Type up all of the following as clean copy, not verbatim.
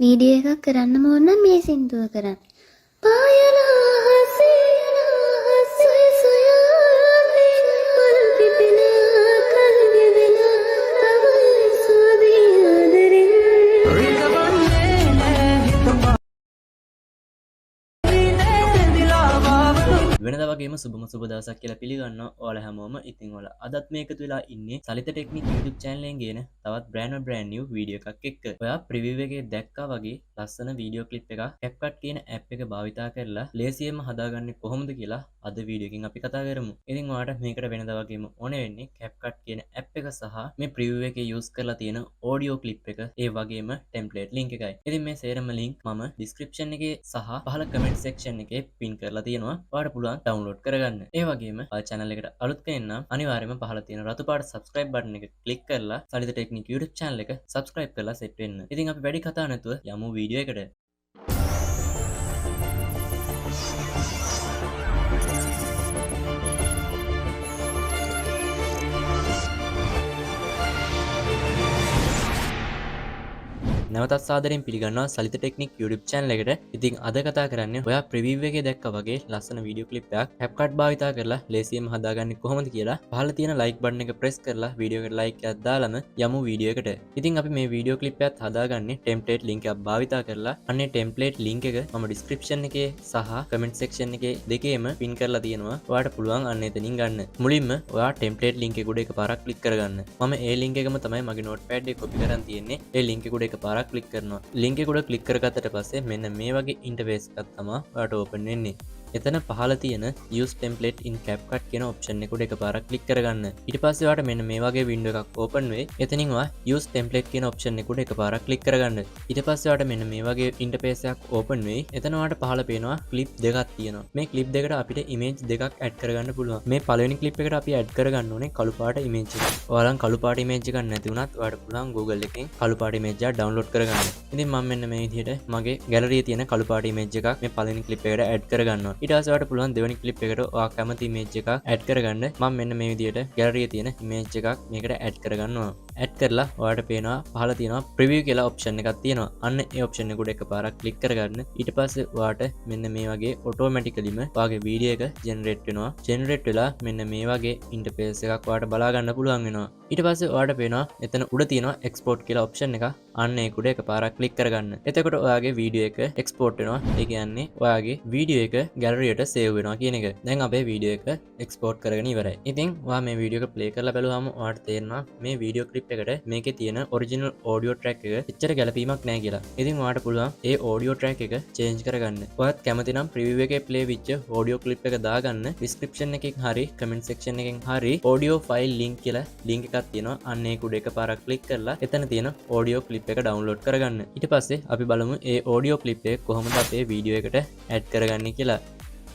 Video එකක් කරන්න ඕන නම් මේ සින්දුව කරන්න. පායලා හසේලා හසේ සොයා මල් පිපෙනා කල්ගෙවෙනා තමයි සුවදී ආදරෙන් වෙනදා වගේම සුබම සුබ දවසක් කියලා පිළිගන්නවා ඔයාලා හැමෝම. ඉතින් ඔයාලා අදත් මේ එකතු වෙලා ඉන්නේ Salitha Technic YouTube channel එකෙන් ගේන තවත් brand new වීඩියෝ එකක් එක්ක. ඔයා preview එකේ දැක්කා වගේ ලස්සන වීඩියෝ clip එකක් Capcut කියන app එක භාවිතා කරලා ලේසියෙන්ම හදාගන්නේ කොහොමද කියලා අද වීඩියෝ එකකින් අපි කතා කරමු. ඉතින් ඔයාලට මේකට වෙනදා වගේම ඕනේ වෙන්නේ Capcut කියන app එක සහ මේ preview එකේ use කරලා තියෙන audio clip එක ඒ වගේම template link එකයි. ඉතින් මේ සේරම link මම description එකේ සහ පහළ comment section එකේ pin කරලා තියෙනවා. ඔයාලට පුළුවන් ඩවුන්ලෝඩ් කරගන්න. ඒ වගේම channel එකට අලුත් කෙනෙක් නම් අනිවාර්යයෙන්ම පහළ තියෙන රතු පාට subscribe button එක click කරලා Salitha Technic YouTube channel එක subscribe කරලා set වෙන්න. ඉතින් අපි වැඩි කතා නැතුව යමු වීඩියෝ එකට. නැවතත් සාදරයෙන් පිළිගන්නවා Salitha Technic YouTube channel එකට. ඉතින් අද කතා කරන්නේ ඔයා preview එකේ දැක්කා වගේ ලස්සන වීඩියෝ clip එකක් Capcut භාවිතා කරලා ලේසියෙන්ම හදාගන්නේ කොහොමද කියලා. පහළ තියෙන like button එක press කරලා වීඩියෝ එකට like එකක් දාලම යමු වීඩියෝ එකට. ඉතින් අපි මේ වීඩියෝ clip එකත් හදාගන්නේ template link එකක් භාවිතා කරලා. අන්නේ template link එක මම description එකේ සහ comment section එකේ දෙකේම pin කරලා තියෙනවා. ඔයාලට පුළුවන් අන්න එතනින් ගන්න. මුලින්ම ඔයා template link එක උඩ එකපාරක් click කරගන්න. මම ඒ link එකම තමයි මගේ notepad එකේ copy කරන් තියෙන්නේ. ඒ link එක උඩ එකපාරක් ක්ලික් කරනවා. ලින්ක් එක උඩ ක්ලික් කරගත්තට පස්සේ මෙන්න මේ වගේ ඉන්ටර්ෆේස් එකක් තමයි ඔයාලට ඕපන් වෙන්නේ. එතන පහළ තියෙන use template in Capcut කියන option එක උඩ එකපාරක් ක්ලික් කරගන්න. ඊට පස්සේ ඔයාලට මෙන්න මේ වගේ window එකක් ඕපන් වෙයි. එතනින් ඔයා use template කියන option එක උඩ එකපාරක් ක්ලික් කරගන්න. ඊට පස්සේ ඔයාලට මෙන්න මේ වගේ ඉන්ටර්ෆේස් එකක් ඕපන් වෙයි. එතන ඔයාලට පහළ පේනවා clip දෙකක් තියෙනවා. මේ clip දෙකට අපිට image දෙකක් add කරගන්න පුළුවන්. මේ පළවෙනි clip එකට අපි add කරගන්න ඕනේ කළු පාට image එක. ඔයාලන් කළු පාට image එකක් නැති වුණත් ඔයාලට පුළුවන් Google එකෙන් කළු පාට image එක download කරගන්න. ඉතින් මම මෙන්න මේ විදිහට මගේ gallery එකේ තියෙන කළු පාට image එකක් මේ පළවෙනි clip එකට add කරගන්නවා. ඊට පස්සේ ඔයාලට පුළුවන් දෙවෙනි clip එකට ඔයා කැමති image එකක් add කරගන්න. මම මෙන්න මේ විදිහට gallery එකේ තියෙන image එකක් මේකට add කරගන්නවා. add කරලා ඔයාලට පේනවා පහළ තියෙනවා preview කියලා option එකක් තියෙනවා. අන්න ඒ option එක උඩ එකපාරක් click කරගන්න. ඊට පස්සේ ඔයාලට මෙන්න මේ වගේ automaticallyම ඔයාගේ video එක generate වෙනවා. generate වෙලා මෙන්න මේ වගේ interface එකක් ඔයාලට බලා ගන්න පුළුවන් වෙනවා. ඊට පස්සේ ඔයාලට පේනවා එතන උඩ තියෙනවා export කියලා option එක. අන්න ඒක උඩ එකපාරක් click කරගන්න. එතකොට ඔයාගේ video එක export වෙනවා. ඒ කියන්නේ ඔයාගේ video එක gallery එකට save වෙනවා කියන එක. දැන් අපේ video එක export කරගෙන ඉවරයි. ඉතින් ඔයා මේ video එක play කරලා බලුවාම ඔයාලට තේරෙනවා මේ video clip එකට මේකේ තියෙන original audio track එක එච්චර ගැලපීමක් නැහැ කියලා. ඉතින් ඔයාලට පුළුවන් ඒ audio track එක change කරගන්න. ඔයාත් කැමති නම් preview එකේ play වෙච්ච audio clip එක දාගන්න. description එකකින් හරි comment section එකකින් හරි audio file link කියලා link එකක් තියෙනවා. අන්න ඒක උඩ එකපාරක් click කරලා එතන තියෙන audio clip එක download කරගන්න. ඊට පස්සේ අපි බලමු ඒ audio clip එක කොහොමද අපේ video එකට add කරගන්නේ කියලා.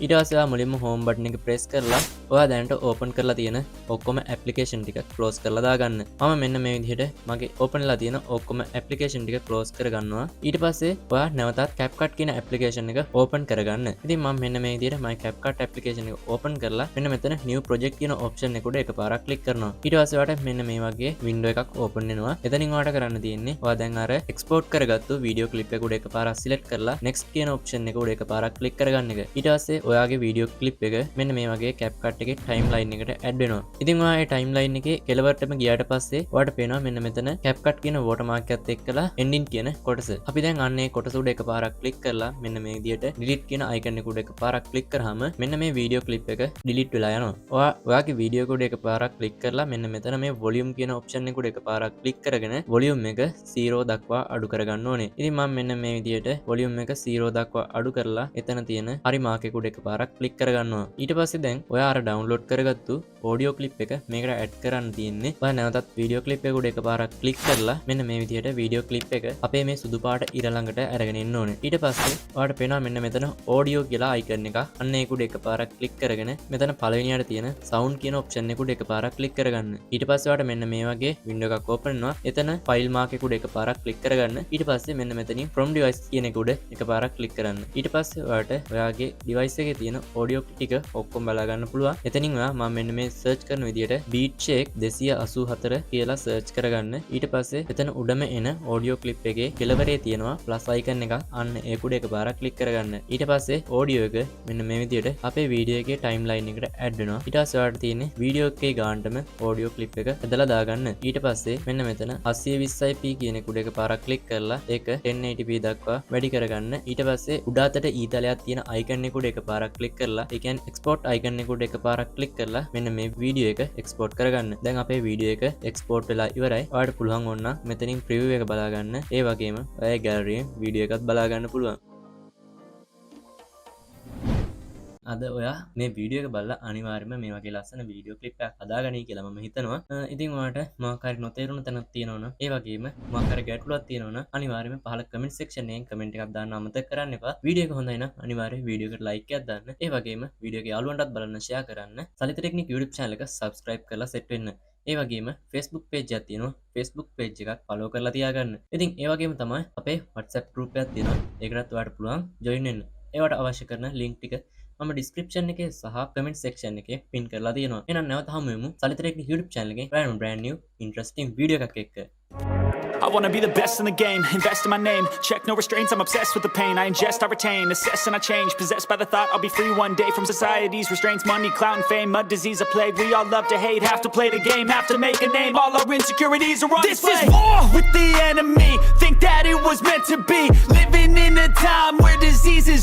ඊට පස්සේ ඔයා මුලින්ම home button එක press කරලා ඔයා දැනට open කරලා තියෙන ඔක්කොම application ටික close කරලා දාගන්න. මම මෙන්න මේ විදිහට මගේ open වෙලා තියෙන ඔක්කොම application ටික close කරගන්නවා. ඊට පස්සේ ඔයා නැවතත් Capcut කියන application එක open කරගන්න. ඉතින් මම මෙන්න මේ විදිහට my Capcut application එක open කරලා මෙන්න මෙතන new project කියන option එක උඩ එකපාරක් click කරනවා. ඊට පස්සේ ඔයාට මෙන්න මේ වගේ window එකක් open වෙනවා. එතනින් ඔයාට කරන්න තියෙන්නේ ඔයා දැන් අර export කරගත්තු video clip එක උඩ එකපාරක් select කරලා next කියන option එක උඩ එකපාරක් click කරගන්න එක. ඊට පස්සේ ඔයාගේ වීඩියෝ ක්ලිප් එක මෙන්න මේ වගේ Capcut එකේ ටයිම්ලයින් එකට ඇඩ් වෙනවා. ඉතින් ඔයා ඒ ටයිම්ලයින් එකේ කෙලවරටම ගියාට පස්සේ ඔයාට පේනවා මෙන්න මෙතන Capcut කියන watermark එකත් එක්කලා ending කියන කොටස. අපි දැන් අන්න ඒ කොටස උඩ එකපාරක් ක්ලික් කරලා මෙන්න මේ විදිහට delete කියන icon එක උඩ එකපාරක් ක්ලික් කරාම මෙන්න මේ වීඩියෝ ක්ලිප් එක delete වෙලා යනවා. ඔයාගේ වීඩියෝ එක උඩ එකපාරක් ක්ලික් කරලා මෙන්න මෙතන මේ volume කියන option එක උඩ එකපාරක් ක්ලික් කරගෙන volume එක 0 දක්වා අඩු කරගන්න ඕනේ. ඉතින් මම මෙන්න මේ විදිහට volume එක 0 දක්වා අඩු කරලා එතන තියෙන හරි මාක් එක උඩ එකපාරක් ක්ලික් කරගන්නවා. ඊට පස්සේ දැන් ඔයා අර ඩවුන්ලෝඩ් කරගත්තු audio clip එක මේකට add කරන්න තියෙන්නේ. ඔයා නැවතත් video clip එක උඩ එකපාරක් click කරලා මෙන්න මේ විදිහට video clip එක අපේ මේ සුදු පාට ඉර ළඟට අරගෙන එන්න ඕනේ. ඊට පස්සේ ඔයාලට පේනවා මෙන්න මෙතන audio කියලා icon එක. අන්න ඒක උඩ එකපාරක් click කරගෙන මෙතන පළවෙනියට තියෙන sound කියන option එක උඩ එකපාරක් click කරගන්න. ඊට පස්සේ ඔයාලට මෙන්න මේ වගේ window එකක් open වෙනවා. එතන file mark එක උඩ එකපාරක් click කරගන්න. ඊට පස්සේ මෙන්න මෙතනින් from device කියන එක උඩ එකපාරක් click කරන්න. ඊට පස්සේ ඔයාලට ඔයාගේ device එකේ තියෙන audio ටික ඔක්කොම බලා ගන්න පුළුවන්. එතනින් ඔයා මම මෙන්න මේ සර්ච් කරන විදියට beat shake 284 කියලා සර්ච් කරගන්න. ඊට පස්සේ එතන උඩම එන audio clip එකේ කෙළවරේ තියෙනවා plus icon එකක්. අන්න ඒ කුඩ එකපාරක් click කරගන්න. ඊට පස්සේ audio එක මෙන්න මේ විදියට අපේ වීඩියෝ එකේ timeline එකට add වෙනවා. ඊට පස්සේ ඔයාලට තියෙන්නේ වීඩියෝ එකේ ගානටම audio clip එක ඇදලා දාගන්න. ඊට පස්සේ මෙන්න මෙතන 820p කියන කුඩ එකපාරක් click කරලා ඒක 1080p දක්වා වැඩි කරගන්න. ඊට පස්සේ උඩ අතට ඊතලයක් තියෙන icon එක උඩ එකපාරක් click කරලා ඒ කියන්නේ export icon එක උඩ එකපාරක් click කරලා මෙන්න මේ වීඩියෝ එක export කරගන්න. දැන් අපේ වීඩියෝ එක export වෙලා ඉවරයි. ඔයාලට පුළුවන් ඕන නම් මෙතනින් preview එක බලා ගන්න. ඒ වගේම ඔයාගේ gallery වීඩියෝ එකත් බලා ගන්න පුළුවන්. අද ඔයා මේ වීඩියෝ එක බලලා අනිවාර්යයෙන්ම මේ වගේ ලස්සන වීඩියෝ ක්ලිප් එකක් හදාගනී කියලා මම හිතනවා. ඉතින් ඔයාලට මොකක් හරි නොතේරුණ තැනක් තියෙනවනම් ඒ වගේම මොකක් හරි ගැටලුවක් තියෙනවනම් අනිවාර්යයෙන්ම පහළ කමෙන්ට් සෙක්ෂන් එකෙන් කමෙන්ට් එකක් දාන්න අමතක කරන්න එපා. වීඩියෝ එක හොඳයි නම් අනිවාර්යයෙන් වීඩියෝ එකට ලයික් එකක් දාන්න. ඒ වගේම වීඩියෝ එක යාළුවන්ටත් බලන්න ෂෙයා කරන්න. සලිත ටෙක්නික් YouTube channel එක subscribe කරලා set වෙන්න. ඒ වගේම Facebook page එකක් තියෙනවා. Facebook page එකක් follow කරලා තියාගන්න. ඉතින් ඒ වගේම තමයි අපේ WhatsApp group එකක් තියෙනවා. ඒකටත් ඔයාලට පුළුවන් join වෙන්න. ඒවට අවශ්‍ය කරන link ටික මම description එකේ සහ comment section එකේ pin කරලා තියෙනවා. එහෙනම් නැවත හමු වෙමු සලිත ටෙක්නික් YouTube channel එකේ brand new interesting video එකක් එක්ක. I wanna be the best in the game, invest in my name. Check no restraints, I'm obsessed with the pain. I ingest, I retain, assess and I change. Possessed by the thought I'll be free one day from society's restraints. Money, clout and fame, a disease, a plague. We all love to hate, have to play the game, have to make a name. All our insecurities are on display. This is war with the enemy, think that it was meant to be. Living in a time where diseases